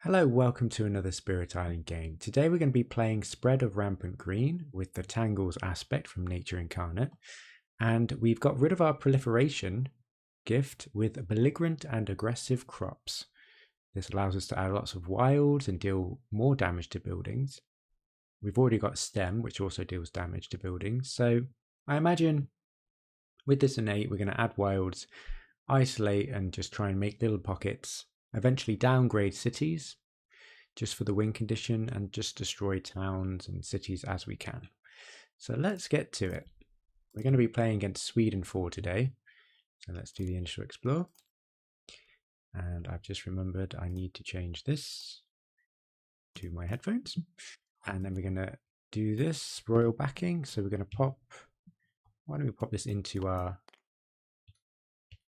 Hello, welcome to another Spirit Island game. Today we're going to be playing Spread of Rampant Green with the Tangles aspect from Nature Incarnate. And we've got rid of our proliferation gift with belligerent and aggressive crops. This allows us to add lots of wilds and deal more damage to buildings. We've already got stem, which also deals damage to buildings. So I imagine with this innate, we're going to add wilds, isolate and just try and make little pockets, eventually downgrade cities just for the win condition and just destroy towns and cities as we can. So let's get to it. We're going to be playing against Sweden 4 today. So let's do the initial explore. And I've just remembered I need to change this to my headphones. And then we're going to do this royal backing. So we're going to pop, why don't we pop this into our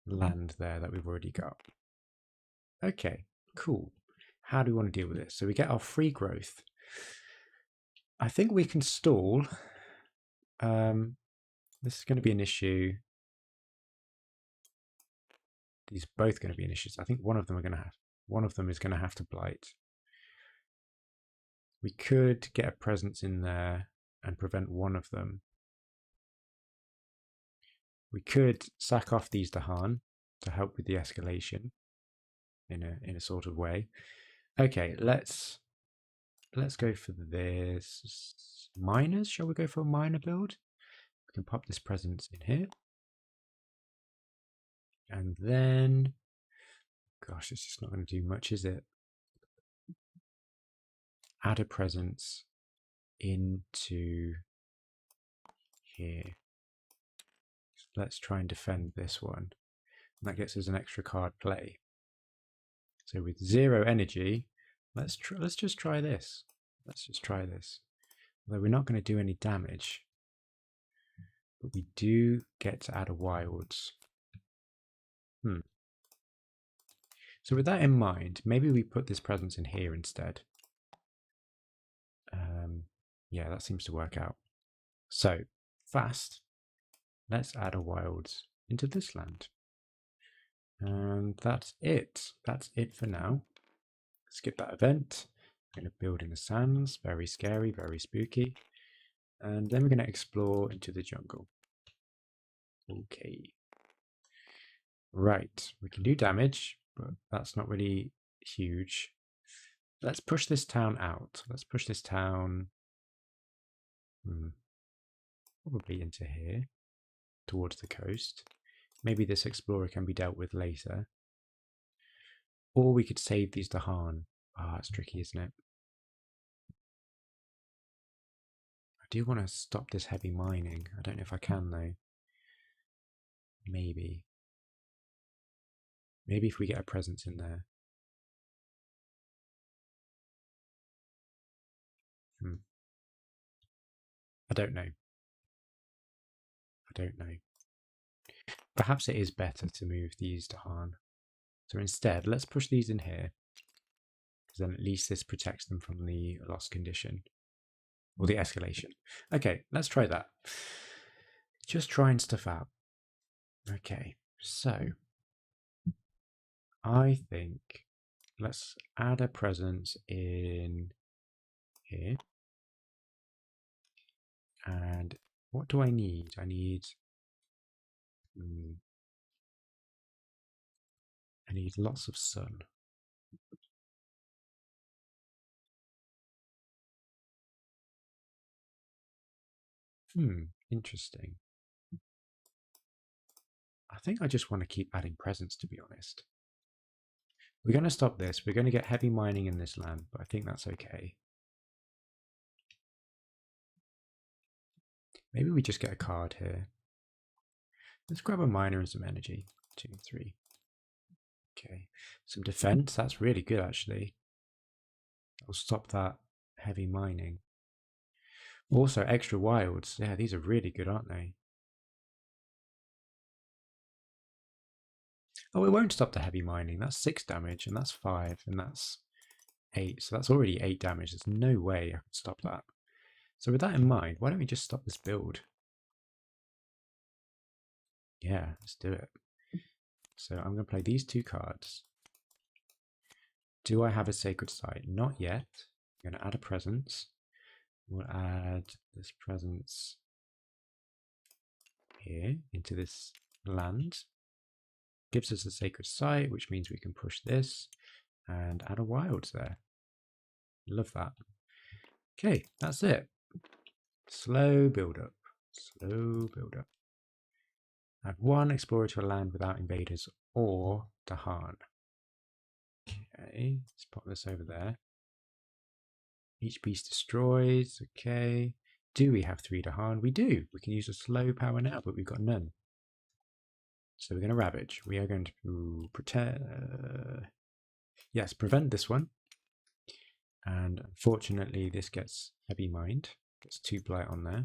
land there that we've already got. Okay, cool. How do we want to deal with this? So we get our free growth. I think we can stall. This is going to be an issue. These are both going to be an issue. So I think one of them is going to have to blight. We could get a presence in there and prevent one of them. We could sack off these Dahan to help with the escalation in a sort of way. Okay, let's go for this miners. Shall we go for a miner build? We can pop this presence in here. And then, gosh, it's just not going to do much, is it? Add a presence into here. Let's try and defend this one. And that gets us an extra card play. So with 0 energy, let's just try this. Let's just try this. Although we're not going to do any damage, but we do get to add a wilds. So with that in mind, maybe we put this presence in here instead. Yeah, that seems to work out. So fast, let's add a wilds into this land. And that's it. That's it for now. Skip that event. I'm going to build in the sands. Very scary, very spooky. And then we're going to explore into the jungle. Okay. Right, we can do damage, but that's not really huge. Let's push this town out. Let's push this town probably into here, towards the coast. Maybe this explorer can be dealt with later. Or we could save these Dahan. Ah, it's tricky, isn't it? I do want to stop this heavy mining. I don't know if I can, though. Maybe. Maybe if we get a presence in there. I don't know. I don't know. Perhaps it is better to move these to Han. So instead, let's push these in here. Because then at least this protects them from the loss condition. Or the escalation. Okay, let's try that. Just trying stuff out. Okay, so I think let's add a presence in here. And what do I need? I need lots of sun. Interesting. I think I just want to keep adding presence, to be honest. We're going to stop this. We're going to get heavy mining in this land, but I think that's okay. Maybe we just get a card here. Let's grab a miner and some energy. 2, 3. Okay. Some defense. That's really good, actually. I'll stop that heavy mining. Also, extra wilds. Yeah, these are really good, aren't they? Oh, it won't stop the heavy mining. That's 6 damage, and that's 5, and that's 8. So that's already 8 damage. There's no way I can stop that. So with that in mind, why don't we just stop this build? Yeah, let's do it. So I'm going to play these 2 cards. Do I have a sacred site? Not yet. I'm going to add a presence. We'll add this presence here into this land. Gives us a sacred site, which means we can push this and add a wilds there. Love that. Okay, that's it. Slow build up. Slow build up. Add one explorer to a land without invaders or Dahan. Okay, let's pop this over there. Each beast destroys. Okay. Do we have 3 Dahan? We do. We can use a slow power now, but we've got none. So we're going to ravage. We are going to prevent this one. And unfortunately, this gets heavy mind. Gets 2 blight on there.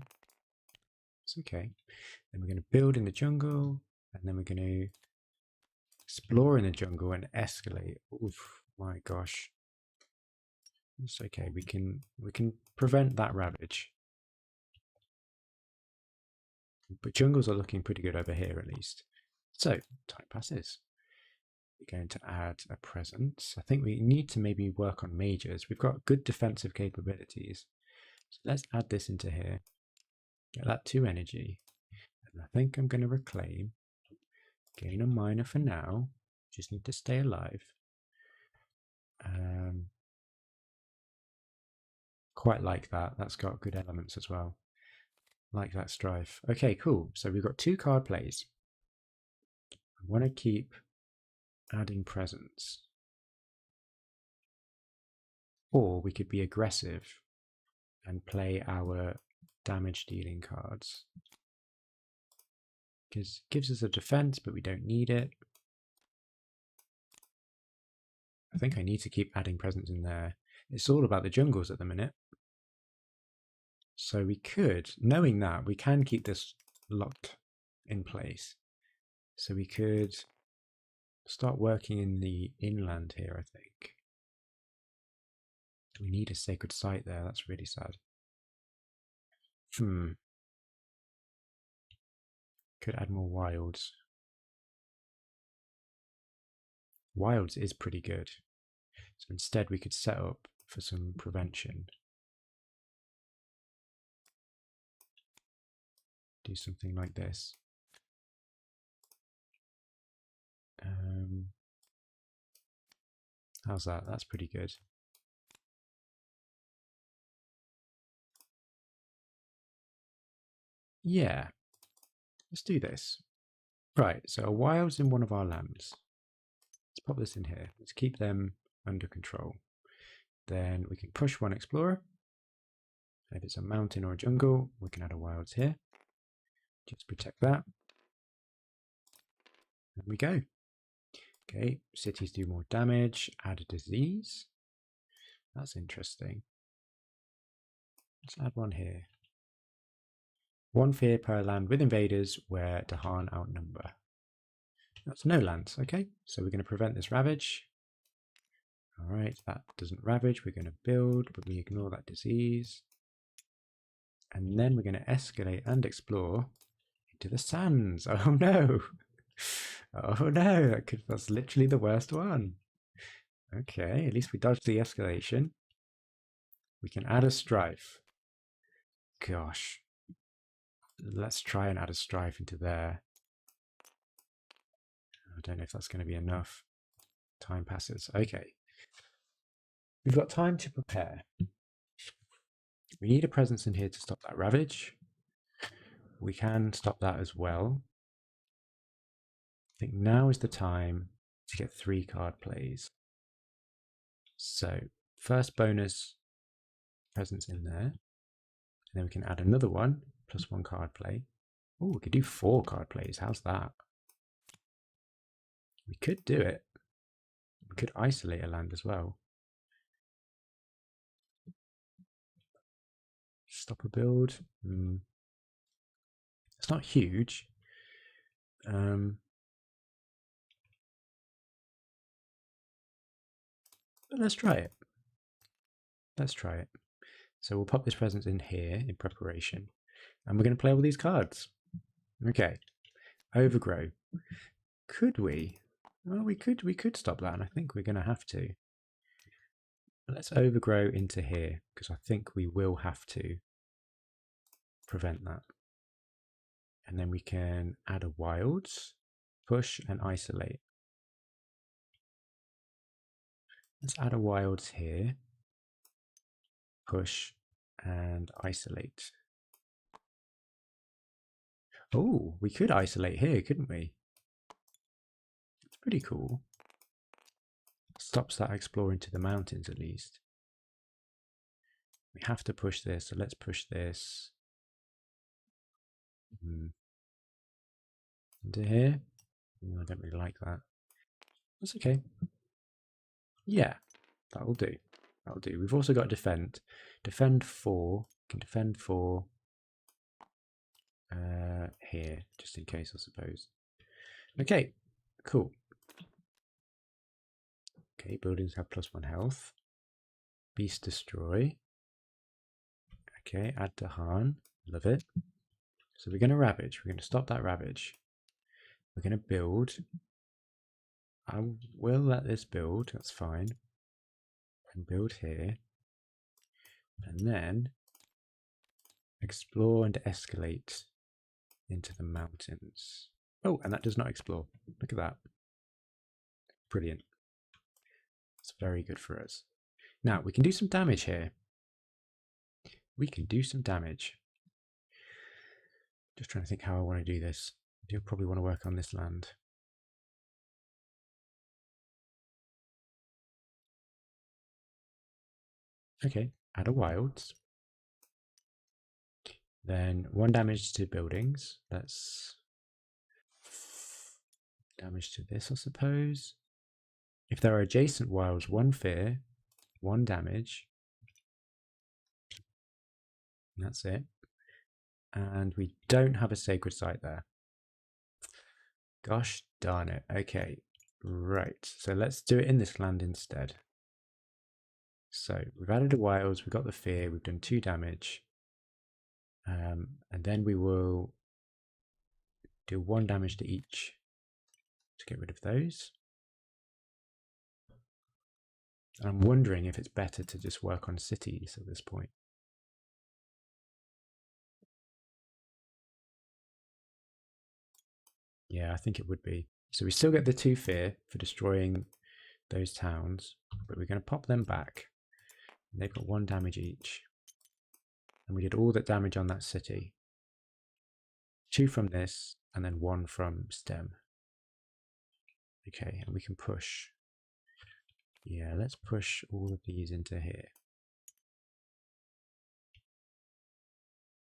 It's okay. Then we're going to build in the jungle, and then we're going to explore in the jungle and escalate. Oof, my gosh. It's okay. We can prevent that ravage. But jungles are looking pretty good over here, at least. So time passes. We're going to add a presence. I think we need to maybe work on mages. We've got good defensive capabilities. So let's add this into here. Get that 2 energy. And I think I'm going to reclaim. Gain a minor for now. Just need to stay alive. Quite like that. That's got good elements as well. Like that strife. Okay, cool. So we've got 2 card plays. I want to keep adding presence. Or we could be aggressive and play our damage dealing cards. Because it gives us a defense, but we don't need it. I think I need to keep adding presence in there. It's all about the jungles at the minute. So we could, knowing that, we can keep this locked in place. So we could start working in the inland here, I think. We need a sacred site there. That's really sad. Could add more wilds. Wilds is pretty good. So instead we could set up for some prevention. Do something like this. How's that? That's pretty good. Yeah, let's do this. Right, so a wild's in one of our lands. Let's pop this in here. Let's keep them under control. Then we can push 1 explorer. If it's a mountain or a jungle, we can add a wilds here. Just protect that. There we go. Okay, cities do more damage. Add a disease. That's interesting. Let's add 1 here. 1 fear per land with invaders where Dahan outnumber. That's no lands, okay? So we're going to prevent this ravage. All right, that doesn't ravage. We're going to build, but we ignore that disease. And then we're going to escalate and explore into the sands. Oh no! Oh no, that's literally the worst one. Okay, at least we dodged the escalation. We can add a strife. Gosh. Let's try and add a strife into there. I don't know if that's going to be enough. Time passes. Okay. We've got time to prepare. We need a presence in here to stop that ravage. We can stop that as well. I think now is the time to get 3 card plays. So first bonus presence in there. And then we can add another one, plus 1 card play. Oh, we could do 4 card plays. How's that? We could do it. We could isolate a land as well. Stop a build. It's not huge. But let's try it. Let's try it. So we'll pop this presence in here in preparation. And we're going to play all these cards. Okay. Overgrow. Could we? Well, we could stop that, and I think we're going to have to. Let's overgrow into here, because I think we will have to prevent that. And then we can add a wilds, push and isolate. Let's add a wilds here, push and isolate. Oh, we could isolate here, couldn't we? It's pretty cool. Stops that exploring to the mountains at least. We have to push this, so let's push this into here. I don't really like that. That's okay. Yeah, that'll do. That'll do. We've also got defend. Defend 4. We can defend 4 here, just in case, I suppose. Okay, cool. Okay, buildings have +1 health. Beast destroy. Okay, add to Han. Love it. So we're going to ravage. We're going to stop that ravage. We're going to build. I will let this build. That's fine. And build here. And then explore and escalate into the mountains. Oh, and that does not explore. Look at that. Brilliant. It's very good for us. Now, we can do some damage here. We can do some damage. Just trying to think how I want to do this. I do probably want to work on this land. Okay, add a wilds. Then 1 damage to buildings. That's damage to this, I suppose. If there are adjacent wilds, 1 fear, 1 damage. And that's it. And we don't have a sacred site there. Gosh darn it. Okay, right. So let's do it in this land instead. So we've added a wilds, we've got the fear, we've done 2 damage. And then we will do 1 damage to each to get rid of those. I'm wondering if it's better to just work on cities at this point. Yeah, I think it would be. So we still get the 2 fear for destroying those towns, but we're going to pop them back. They've got 1 damage each. And we did all that damage on that city. 2 from this, and then 1 from stem. Okay, and we can push. Yeah, let's push all of these into here.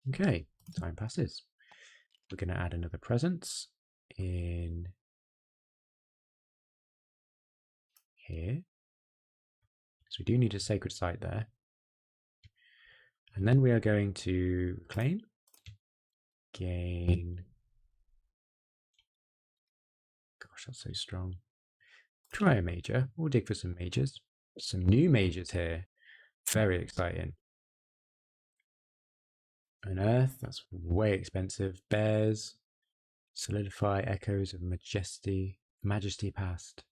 Okay, time passes. We're going to add another presence in here. So we do need a sacred site there. And then we are going to claim, gain. Gosh, that's so strong. Try a major. We'll dig for some majors. Some new majors here. Very exciting. An earth, that's way expensive. Bears, solidify echoes of majesty past.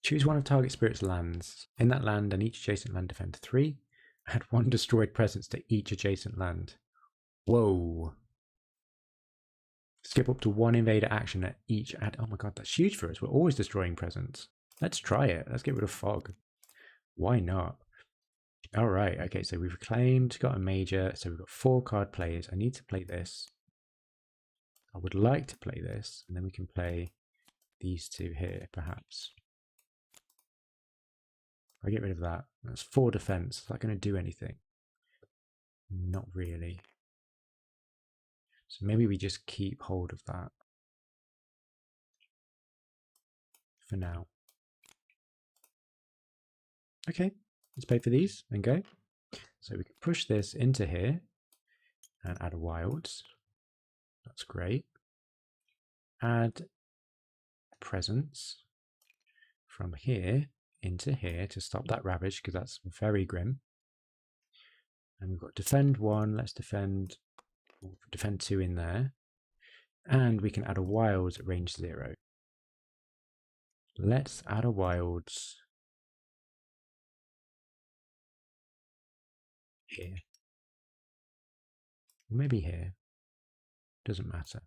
Choose one of target spirit's lands. In that land and each adjacent land defend 3. Add 1 destroyed presence to each adjacent land. Whoa. Skip up to 1 invader action at each oh my god, that's huge for us. We're always destroying presence. Let's try it. Let's get rid of fog. Why not? All right. Okay, so we've claimed, got a major. So we've got 4 card players. I need to play this. I would like to play this, and then we can play these 2 here, perhaps. If I get rid of that, that's 4 defense. Is that going to do anything? Not really. So maybe we just keep hold of that for now. Okay, let's pay for these and go. So we can push this into here and add a wilds. That's great. Add presence from here into here to stop that ravage, because that's very grim. And we've got defend 1. Let's defend 2 in there. And we can add a wilds at range 0. Let's add a wilds here. Maybe here. Doesn't matter.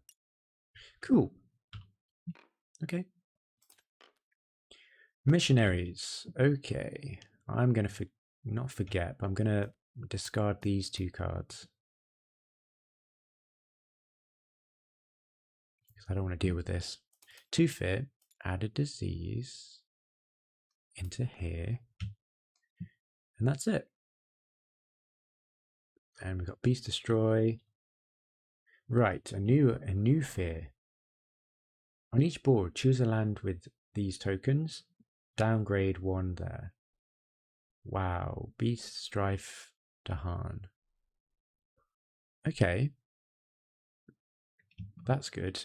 Cool. Okay. Missionaries. Okay. I'm going to not forget, but I'm going to discard these 2 cards. Because I don't want to deal with this. 2 fear. Add a disease into here. And that's it. And we've got Beast Destroy. Right, a new fear. On each board, choose a land with these tokens. Downgrade 1 there. Wow, Beast Strife Dahan. Okay. That's good.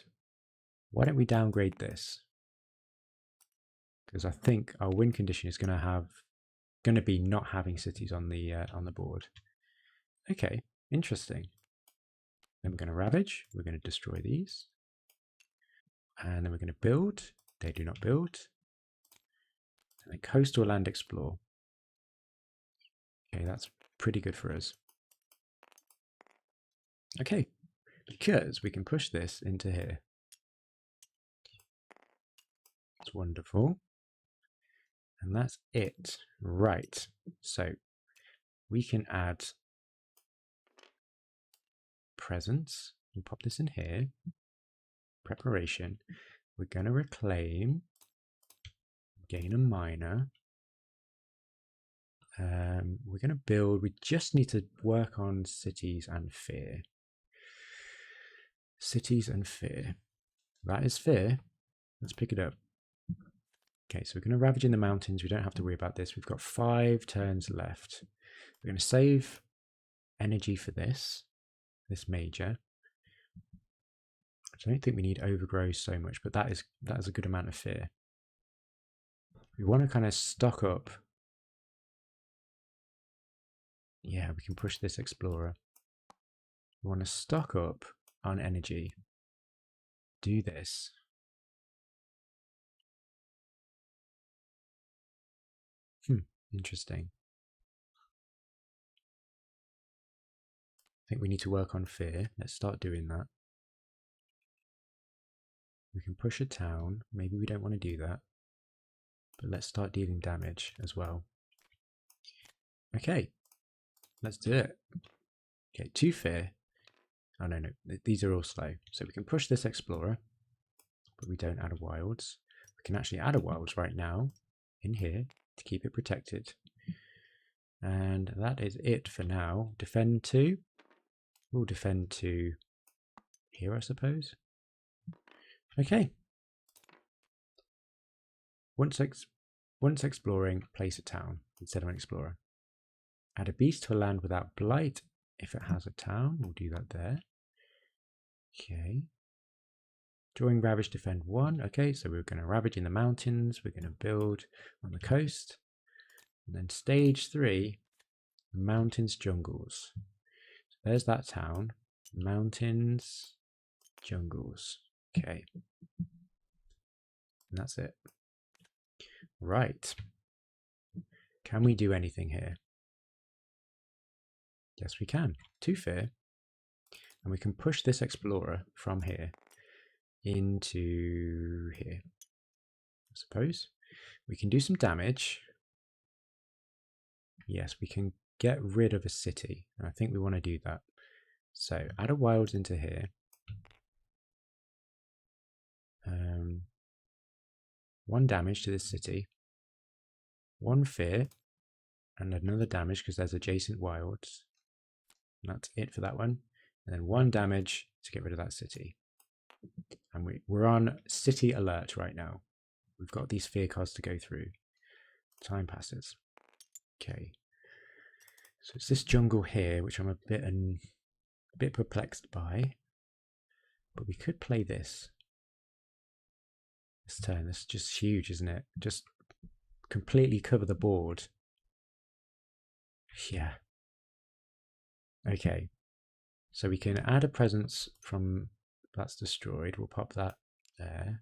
Why don't we downgrade this? Because I think our win condition is going to be not having cities on the board. Okay, interesting. Then we're going to ravage. We're going to destroy these, and then we're going to build. They do not build. And then coastal land explore. Okay, that's pretty good for us. Okay, because we can push this into here. That's wonderful. And that's it. Right. So we can add presence. We'll pop this in here. Preparation. We're going to reclaim. Gain a minor. We're going to build. We just need to work on cities and fear. Cities and fear. That is fear. Let's pick it up. Okay, so we're going to ravage in the mountains. We don't have to worry about this. We've got 5 turns left. We're going to save energy for this major. I don't think we need overgrowth so much, but that is a good amount of fear. We want to kind of stock up. Yeah, we can push this explorer. We want to stock up on energy. Do this. Interesting. I think we need to work on fear. Let's start doing that. We can push a town. Maybe we don't want to do that. But let's start dealing damage as well. Okay. Let's do it. Okay, 2 fear. Oh, no. These are all slow. So we can push this explorer. But we don't add a wilds. We can actually add a wilds right now. In here. To keep it protected. And that is it for now. Defend 2. We'll defend 2 here, I suppose. Okay. Once exploring, place a town instead of an explorer. Add a beast to a land without blight if it has a town. We'll do that there. Okay. During ravage, defend 1. Okay, so we're going to ravage in the mountains. We're going to build on the coast. And then stage 3, mountains, jungles. So there's that town. Mountains, jungles. Okay. And that's it. Right. Can we do anything here? Yes, we can. 2 fear. And we can push this explorer from here into here. I suppose. We can do some damage. Yes, we can get rid of a city. And I think we want to do that. So add a wilds into here. 1 damage to this city. 1 fear. And another damage because there's adjacent wilds. And that's it for that one. And then 1 damage to get rid of that city. And we're on city alert right now. We've got these fear cards to go through. Time passes. Okay. So it's this jungle here, which I'm a bit perplexed by. But we could play this. This turn. This is just huge, isn't it? Just completely cover the board. Yeah. Okay. So we can add a presence from that's destroyed. We'll pop that there.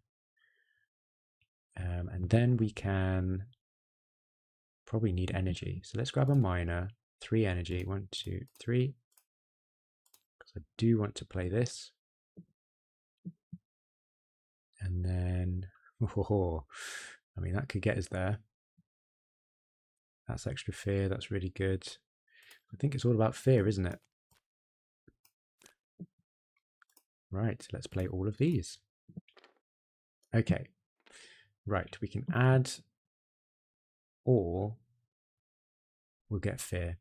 And then we can probably need energy. So let's grab a miner 3 energy. 1, 2, 3. Because I do want to play this. And then, oh, I mean, that could get us there. That's extra fear. That's really good. I think it's all about fear, isn't it? Right, let's play all of these. Okay, right, we can add, or we'll get fear.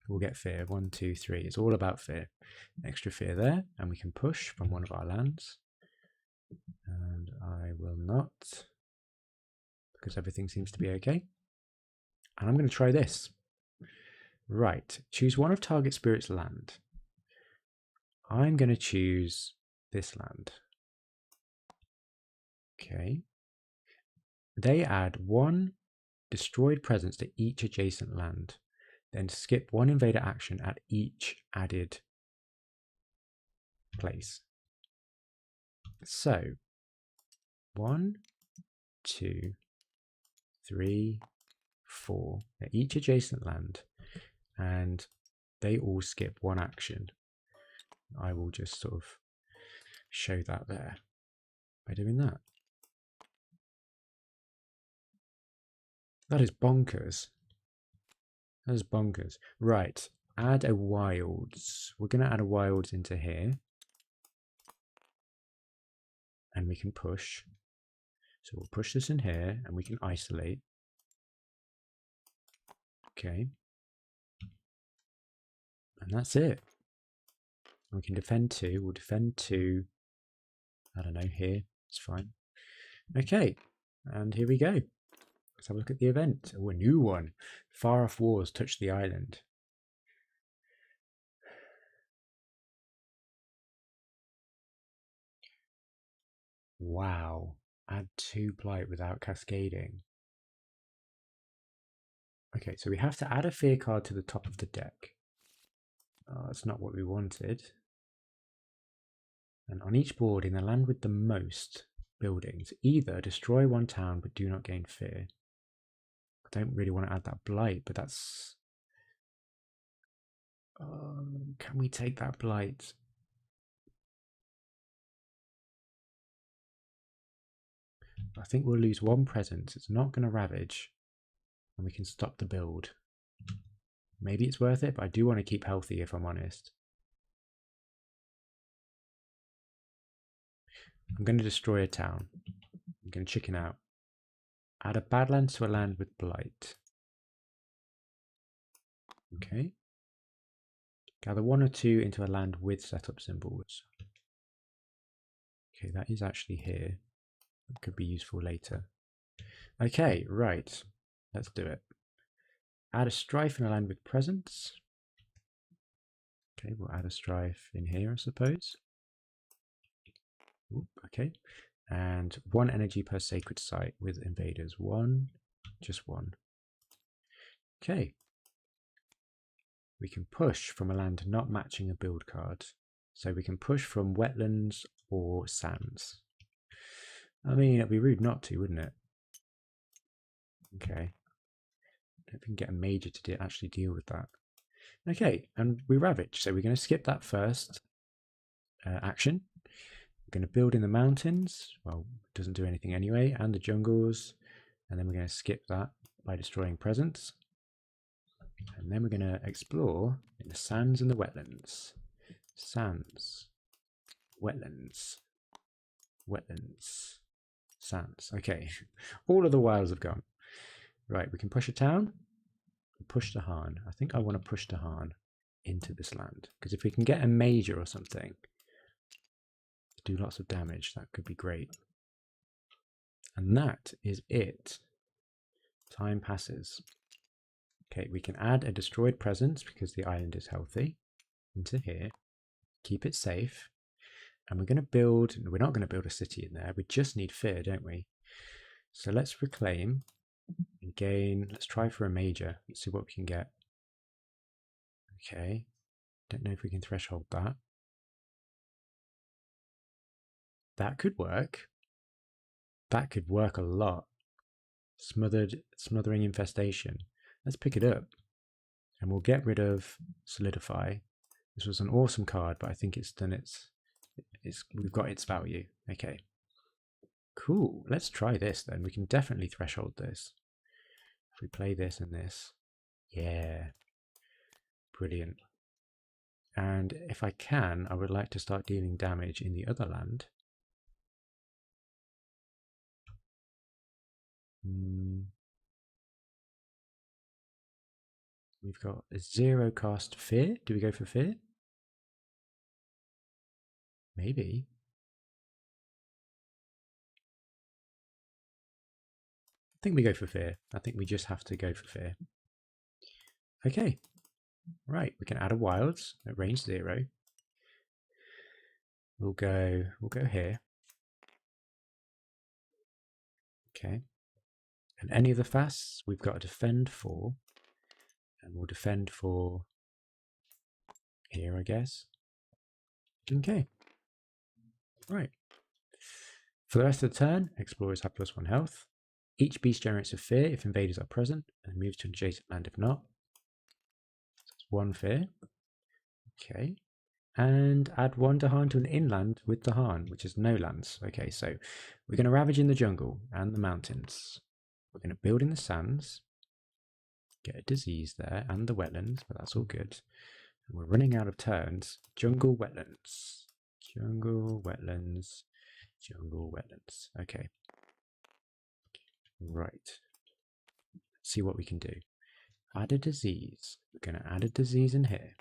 We'll get fear. 1, 2, 3. It's all about fear. Extra fear there, and we can push from one of our lands. And I will not, because everything seems to be okay. And I'm going to try this. Right, choose one of target spirit's land. I'm going to choose this land. Okay. They add 1 destroyed presence to each adjacent land. Then skip 1 invader action at each added place. So 1, 2, 3, 4 at each adjacent land, and they all skip 1 action. I will just sort of show that there by doing that. That is bonkers. That is bonkers. Right, add a wilds. We're going to add a wilds into here. And we can push. So we'll push this in here and we can isolate. Okay. And that's it. We can defend 2. We'll defend 2. I don't know, here. It's fine. Okay. And here we go. Let's have a look at the event. Oh, a new one. Far off wars touch the island. Wow. Add 2 blight without cascading. Okay, so we have to add a fear card to the top of the deck. Oh, that's not what we wanted. And on each board in the land with the most buildings, either destroy 1 town but do not gain fear. I don't really want to add that blight, but that's... can we take that blight? I think we'll lose 1 presence. It's not going to ravage. And we can stop the build. Maybe it's worth it, but I do want to keep healthy if I'm honest. I'm going to destroy a town. I'm going to chicken out. Add a badlands to a land with blight. Okay. Gather 1 or 2 into a land with setup symbols. Okay, that is actually here. It could be useful later. Okay, right. Let's do it. Add a strife in a land with presence. Okay, we'll add a strife in here, I suppose. Ooh, okay. And 1 energy per sacred site with invaders. 1, just 1. Okay. We can push from a land not matching a build card. So we can push from wetlands or sands. I mean, it'd be rude not to, wouldn't it? Okay. I don't think we can get a major to actually deal with that. Okay, and we ravage. So we're going to skip that first action. We're going to build in the mountains. Well, it doesn't do anything anyway. And the jungles. And then we're going to skip that by destroying presence. And then we're going to explore in the sands and the wetlands. Sands. Wetlands. Wetlands. Sands. Okay. All of the wilds have gone. Right, we can push a town. Push the Harn. I think I want to push the Harn into this land. Because if we can get a major or something, do lots of damage, that could be great. And that is it. Time passes. Okay, we can add a destroyed presence because the island is healthy into here. Keep it safe. And we're going to build, we're not going to build a city in there. We just need fear, don't we? So let's reclaim and gain. Let's try for a major. Let's see what we can get. Okay. Don't know if we can threshold that. That could work. That could work a lot. Smothering infestation. Let's pick it up. And we'll get rid of Solidify. This was an awesome card, but I think it's done we've got its value. Okay. Cool. Let's try this then. We can definitely threshold this. If we play this and this. Yeah. Brilliant. And if I can, I would like to start dealing damage in the other land. We've got a 0 cost Fear. Do we go for Fear? Maybe. I think we go for Fear. I think we just have to go for Fear. Okay. Right, we can add a wilds at range 0. We'll go here. Okay. And any of the fasts, we've got to defend for. And we'll defend for here, I guess. Okay. Right. For the rest of the turn, explorers have +1 health. Each beast generates a fear if invaders are present and moves to an adjacent land if not. So that's 1 fear. Okay. And add 1 Dahan to an inland with Dahan, which is no lands. Okay, so we're going to ravage in the jungle and the mountains. We're going to build in the sands, get a disease there, and the wetlands, but that's all good. And we're running out of turns. Jungle, wetlands. Jungle, wetlands. Jungle, wetlands. Okay. Right. Let's see what we can do. Add a disease. We're going to add a disease in here.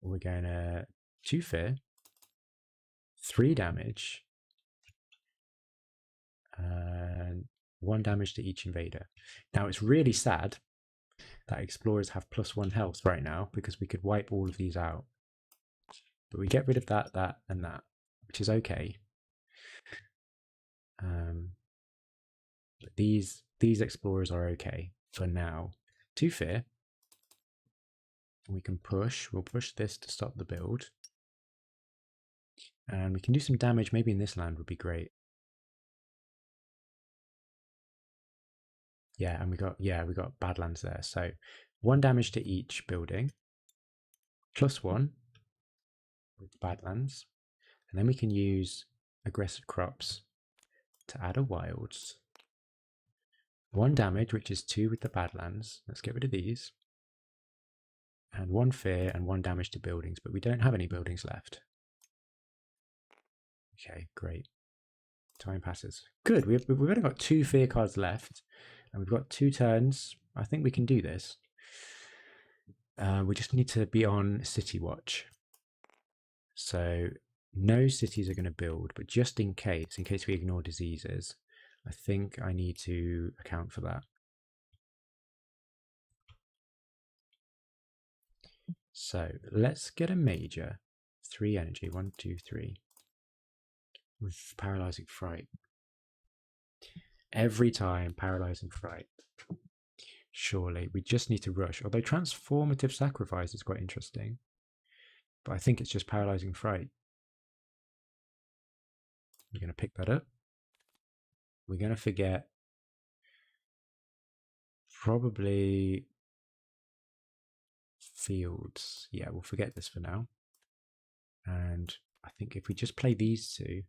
We're going to 2 fear, 3 damage, and 1 damage to each invader. Now it's really sad that explorers have +1 health right now because we could wipe all of these out. But we get rid of that, that, and that, which is okay. But these explorers are okay for now. 2 fear. We can push. We'll push this to stop the build. And we can do some damage. Maybe in this land would be great. Yeah, and we got Badlands there. So 1 damage to each building. +1 with Badlands. And then we can use aggressive crops to add a wilds. 1 damage, which is 2 with the Badlands. Let's get rid of these. And 1 fear and 1 damage to buildings, but we don't have any buildings left. Okay, great. Time passes. Good, we've only got 2 fear cards left, and we've got 2 turns. I think we can do this. We just need to be on City Watch. So no cities are going to build, but just in case we ignore diseases, I think I need to account for that. So let's get a major. 3 energy. 1, 2, 3. With paralyzing fright. Every time paralyzing fright. Surely we just need to rush. Although transformative sacrifice is quite interesting. But I think it's just paralyzing fright. We're going to pick that up. We're going to forget probably fields. Yeah, we'll forget this for now. And I think if we just play these 2,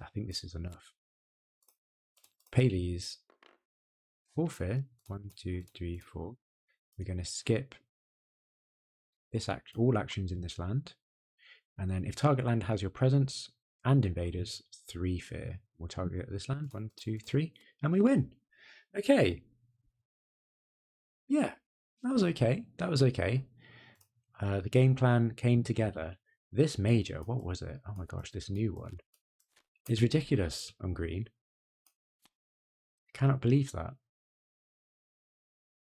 I think this is enough. Pay these. 4 fear. 1, 2, 3, 4. We're going to skip this all actions in this land. And then if target land has your presence and invaders, 3 fear. We'll target this land. 1, 2, 3. And we win. Okay. Yeah, that was okay. That was okay. The game plan came together. This major, what was it? Oh my gosh, this new one is ridiculous on green. I cannot believe that.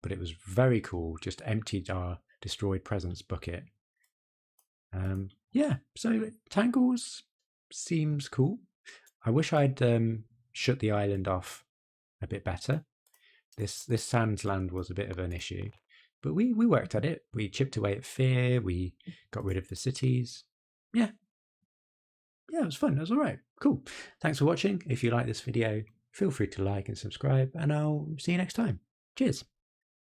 But it was very cool. Just emptied our destroyed presence bucket. Yeah, so Tangles seems cool. I wish I'd shut the island off a bit better. This Sands land was a bit of an issue, but we worked at it. We chipped away at fear. We got rid of the cities. Yeah, it was fun. It was all right. Cool. Thanks for watching. If you like this video, feel free to like and subscribe, and I'll see you next time. Cheers.